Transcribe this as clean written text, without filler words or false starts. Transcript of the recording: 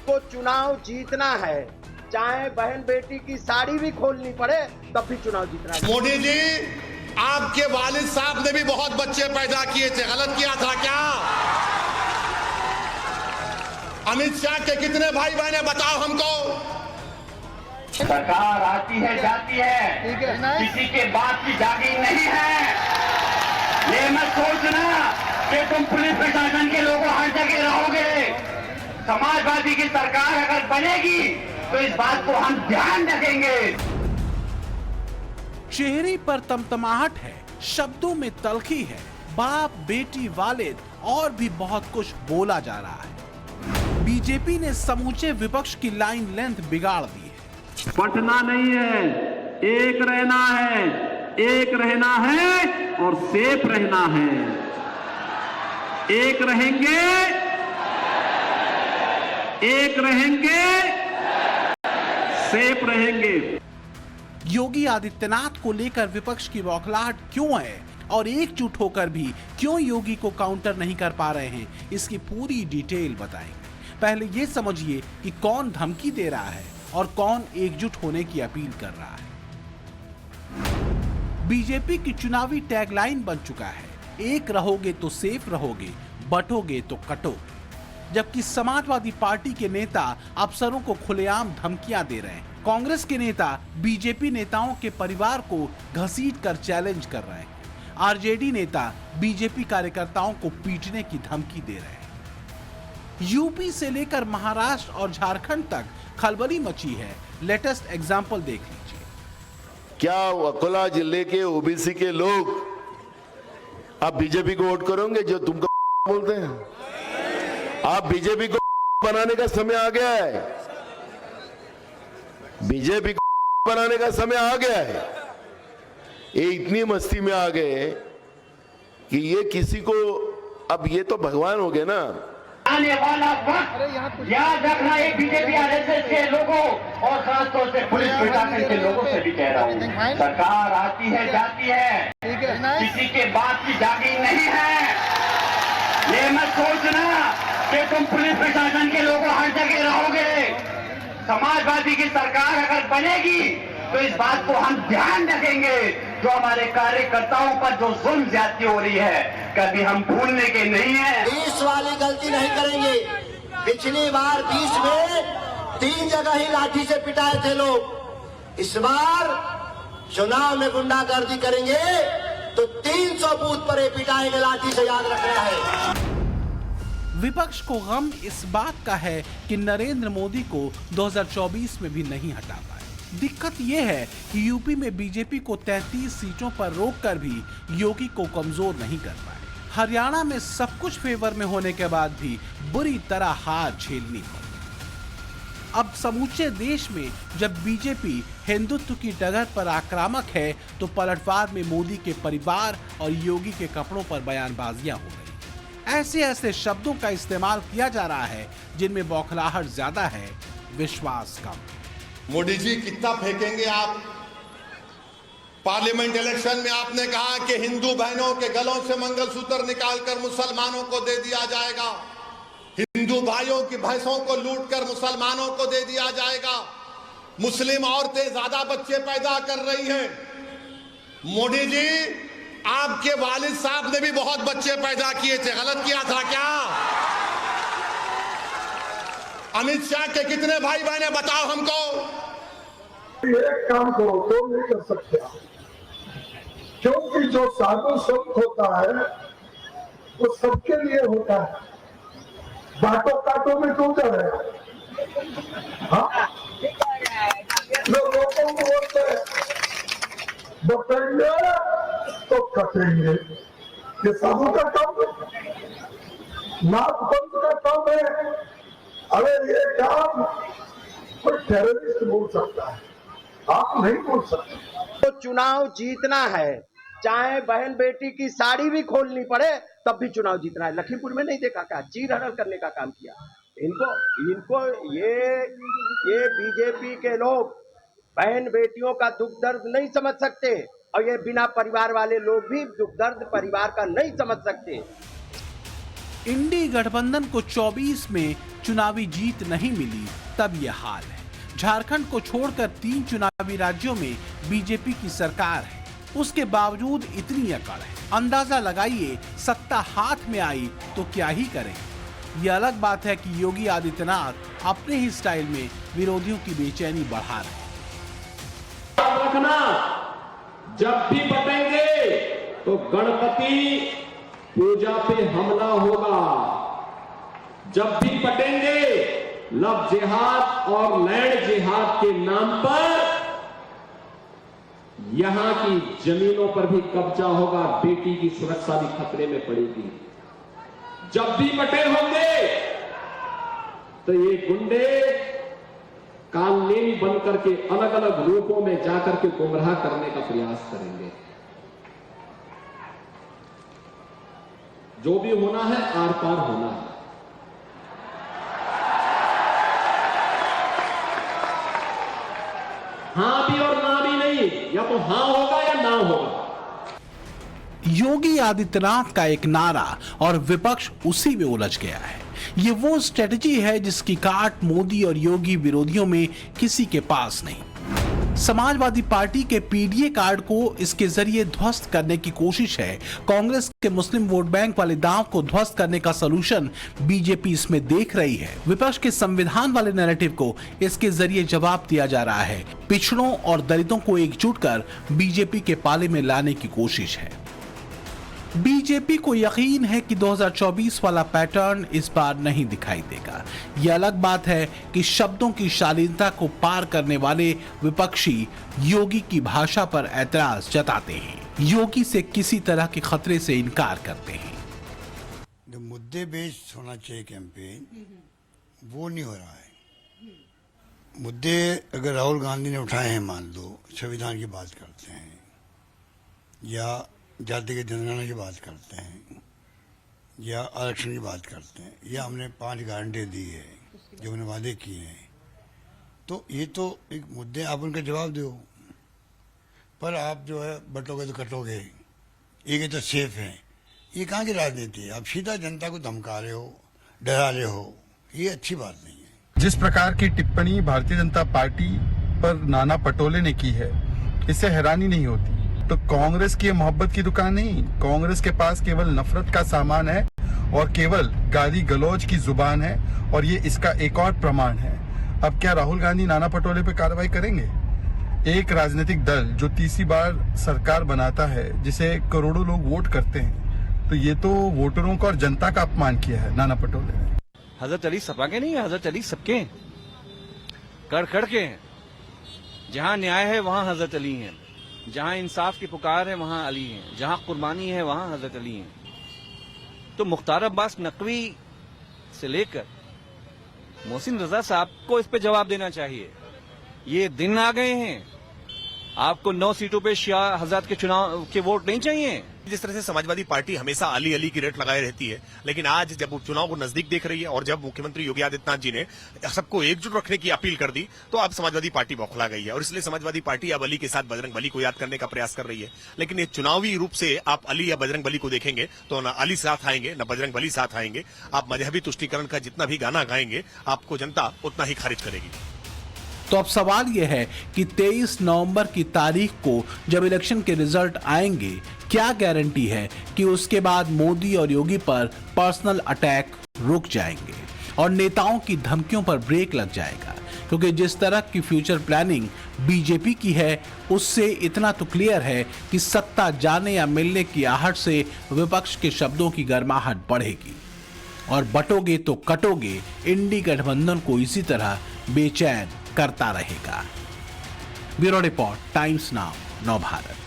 उसको चुनाव जीतना है, चाहे बहन बेटी की साड़ी भी खोलनी पड़े तब भी चुनाव जीतना है। मोदी जी, आपके वालिद साहब ने भी बहुत बच्चे पैदा किए थे, गलत किया था क्या? अमित शाह के कितने भाई बहन बताओ हमको। सरकार आती है जाती है, किसी के बात की जागीर नहीं है। ये मत सोचना कि तुम पुलिस प्रशासन के लोगों हर जगह रहोगे। समाजवादी की सरकार अगर बनेगी तो इस बात को हम ध्यान रखेंगे। चेहरे पर तमतमाहट है, शब्दों में तलखी है, बाप बेटी वालिद और भी बहुत कुछ बोला जा रहा है। बीजेपी ने समूचे विपक्ष की लाइन लेंथ बिगाड़ दी है। पटना नहीं है, एक रहना है, एक रहना है और सेफ रहना है। एक रहेंगे, एक रहेंगे, सेफ रहेंगे। योगी आदित्यनाथ को लेकर विपक्ष की बौखलाहट क्यों है और एकजुट होकर भी क्यों योगी को काउंटर नहीं कर पा रहे हैं, इसकी पूरी डिटेल बताएंगे। पहले ये समझिए कि कौन धमकी दे रहा है और कौन एकजुट होने की अपील कर रहा है। बीजेपी की चुनावी टैगलाइन बन चुका है, एक रहोगे तो सेफ रहोगे, बटोगे तो कटोगे। जबकि समाजवादी पार्टी के नेता अफसरों को खुलेआम धमकियां दे रहे हैं। कांग्रेस के नेता बीजेपी नेताओं के परिवार को घसीट कर चैलेंज कर रहे हैं। आरजेडी नेता बीजेपी कार्यकर्ताओं को पीटने की धमकी दे रहे हैं। यूपी से लेकर महाराष्ट्र और झारखंड तक खलबली मची है। लेटेस्ट एग्जाम्पल देख लीजिए। क्या अकोला जिले के ओबीसी के लोग आप बीजेपी को वोट करोगे जो तुमको बोलते हैं? आप बीजेपी को बनाने का समय आ गया है। बीजेपी को बनाने का समय आ गया है। ये इतनी मस्ती में आ गए कि ये किसी को, अब ये तो भगवान हो गए ना। आने वाला वक्त याद रखना, ये बीजेपी आरएसएस के लोगों और खासतौर से पुलिस प्रशासन के लोगों से भी कह रहा हूँ, सरकार आती है जाती है, किसी के बात की जागीर नहीं है। ये मत सोचना कि तुम पुलिस प्रशासन के लोगों हर जगह रहोगे। समाजवादी की सरकार अगर बनेगी तो इस बात को हम ध्यान रखेंगे। जो हमारे कार्यकर्ताओं पर जो जुल्म ज्यादती हो रही है, कभी हम भूलने के नहीं है। 20 वाली गलती नहीं करेंगे। पिछली बार 20 में 3 जगह ही लाठी से पिटाए थे लोग। इस बार चुनाव में गुंडागर्दी करेंगे तो 300 बूथ पर पिटाएंगे लाठी से, याद रखना है। विपक्ष को गम इस बात का है कि नरेंद्र मोदी को 2024 में भी नहीं हटा पाए। दिक्कत यह है कि यूपी में बीजेपी को 33 सीटों पर रोककर भी योगी को कमजोर नहीं कर पाए। हरियाणा में सब कुछ फेवर में होने के बाद भी बुरी तरह हार झेलनी पड़ी। अब समूचे देश में जब बीजेपी हिंदुत्व की डगर पर आक्रामक है तो पलटवार में मोदी के परिवार और योगी के कपड़ों पर बयानबाजियां हो रही। ऐसे ऐसे शब्दों का इस्तेमाल किया जा रहा है जिनमें बौखलाहट ज्यादा है, विश्वास कम। मोदी जी, कितना फेंकेंगे आप? पार्लियामेंट इलेक्शन में आपने कहा कि हिंदू बहनों के गलों से मंगलसूत्र निकालकर मुसलमानों को दे दिया जाएगा, हिंदू भाइयों की भैंसों को लूटकर मुसलमानों को दे दिया जाएगा, मुस्लिम औरतें ज्यादा बच्चे पैदा कर रही हैं। मोदी जी, आपके वालिद साहब ने भी बहुत बच्चे पैदा किए थे, गलत किया था क्या? अमित शाह के कितने भाई बहन बताओ हमको। एक काम करो, तो नहीं कर सकते, क्योंकि जो साधु संत होता है वो सबके लिए होता है। बाटो काटो में क्यों जा रहे हैं? लोगों को बोलते हैं बटेंगे तो कटेंगे, ये साधु का काम है, नाथ पंथ का काम है। अरे ये काम कोई टेररिस्ट बोल सकता है, आप नहीं बोल सकते। तो चुनाव जीतना है, चाहे बहन बेटी की साड़ी भी खोलनी पड़े तब भी चुनाव जीतना है। लखीमपुर में नहीं देखा क्या चीर हड़ल करने का काम किया इनको ये बीजेपी के लोग बहन बेटियों का दुख दर्द नहीं समझ सकते और ये बिना परिवार वाले लोग भी दुख दर्द परिवार का नहीं समझ सकते। इंडी गठबंधन को 24 में चुनावी जीत नहीं मिली, तब यह हाल है। झारखंड को छोड़कर 3 चुनावी राज्यों में बीजेपी की सरकार है, उसके बावजूद इतनी अकड़ है। अंदाजा लगाइए, सत्ता हाथ में आई तो क्या ही करें। यह अलग बात है कि योगी आदित्यनाथ अपने ही स्टाइल में विरोधियों की बेचैनी बढ़ा रहे हैं। रखना, जब भी बटेंगे तो गणपति पूजा पे हमला होगा। जब भी बटेंगे लव जिहाद और लैंड जिहाद के नाम पर यहां की जमीनों पर भी कब्जा होगा, बेटी की सुरक्षा भी खतरे में पड़ेगी। जब भी बटे होंगे तो ये गुंडे कालनेमी बनकर के अलग अलग रूपों में जाकर के गुमराह करने का प्रयास करेंगे। जो भी होना है आर पार होना है। हां भी और ना भी नहीं, या तो हां होगा या ना होगा। योगी आदित्यनाथ का एक नारा और विपक्ष उसी में उलझ गया है। ये वो स्ट्रेटजी है जिसकी काट मोदी और योगी विरोधियों में किसी के पास नहीं। समाजवादी पार्टी के पीडीए कार्ड को इसके जरिए ध्वस्त करने की कोशिश है। कांग्रेस के मुस्लिम वोट बैंक वाले दांव को ध्वस्त करने का सलूशन बीजेपी इसमें देख रही है। विपक्ष के संविधान वाले नैरेटिव को इसके जरिए जवाब दिया जा रहा है। पिछड़ों और दलितों को एकजुट कर बीजेपी के पाले में लाने की कोशिश है। बीजेपी को यकीन है कि 2024 वाला पैटर्न इस बार नहीं दिखाई देगा। यह अलग बात है कि शब्दों की शालीनता को पार करने वाले विपक्षी योगी की भाषा पर ऐतराज जताते हैं, योगी से किसी तरह के खतरे से इनकार करते हैं। जो मुद्दे बेस्ड होना चाहिए कैंपेन, वो नहीं हो रहा है। मुद्दे अगर राहुल गांधी ने उठाए हैं, मान लो संविधान की बात करते हैं या जाति के जनगणना की बात करते हैं या आरक्षण की बात करते हैं या हमने 5 गारंटी दी है जो हमने वादे किए हैं, तो ये तो एक मुद्दे, आप उनका जवाब दो। पर आप जो है बटोगे तो कटोगे, ये तो सेफ है। ये कहाँ की राजनीति है? आप सीधा जनता को धमका रहे हो, डरा रहे हो, ये अच्छी बात नहीं है। जिस प्रकार की टिप्पणी भारतीय जनता पार्टी पर नाना पटोले ने की है, इससे हैरानी नहीं होती। तो कांग्रेस की मोहब्बत की दुकान नहीं, कांग्रेस के पास केवल नफरत का सामान है और केवल गाली गलौज की जुबान है, और ये इसका एक और प्रमाण है। अब क्या राहुल गांधी नाना पटोले पे कार्रवाई करेंगे? एक राजनीतिक दल जो तीसरी बार सरकार बनाता है, जिसे करोड़ों लोग वोट करते हैं, तो ये तो वोटरों का और जनता का अपमान किया है नाना पटोले ने। हजरत अली सपा के नहीं है, हजरत अली सबके हैं, कड़ कड़ के हैं। जहां न्याय है वहां हजरत अली हैं, जहां इंसाफ की पुकार है वहां अली हैं, जहां कुर्बानी है वहां हजरत अली हैं। तो मुख्तार अब्बास नकवी से लेकर मोहसिन रजा साहब को इस पे जवाब देना चाहिए। ये दिन आ गए हैं, आपको 9 सीटों पे शिया हजरत के चुनाव के वोट नहीं चाहिए। जिस तरह से समाजवादी पार्टी हमेशा अली अली की रेट लगाए रहती है, लेकिन आज जब उपचुनाव को नजदीक देख रही है और जब मुख्यमंत्री योगी आदित्यनाथ जी ने सबको एकजुट रखने की अपील कर दी, तो अब समाजवादी पार्टी बौखला गई है और इसलिए समाजवादी पार्टी अब अली के साथ बजरंग बली को याद करने का प्रयास कर रही है। लेकिन ये चुनावी रूप से आप अली या बजरंग बली को देखेंगे तो न अली साथ आएंगे न बजरंग बली साथ आएंगे। आप मजहबी तुष्टीकरण का जितना भी गाना गाएंगे, आपको जनता उतना ही खारिज करेगी। तो अब सवाल यह है कि 23 नवंबर की तारीख को जब इलेक्शन के रिजल्ट आएंगे, क्या गारंटी है कि उसके बाद मोदी और योगी पर पर्सनल अटैक रुक जाएंगे और नेताओं की धमकियों पर ब्रेक लग जाएगा? क्योंकि जिस तरह की फ्यूचर प्लानिंग बीजेपी की है, उससे इतना तो क्लियर है कि सत्ता जाने या मिलने की आहट से विपक्ष के शब्दों की गर्माहट बढ़ेगी और बटोगे तो कटोगे इंडी गठबंधन को इसी तरह बेचैन करता रहेगा। ब्यूरो रिपोर्ट, टाइम्स नाउ, नव भारत।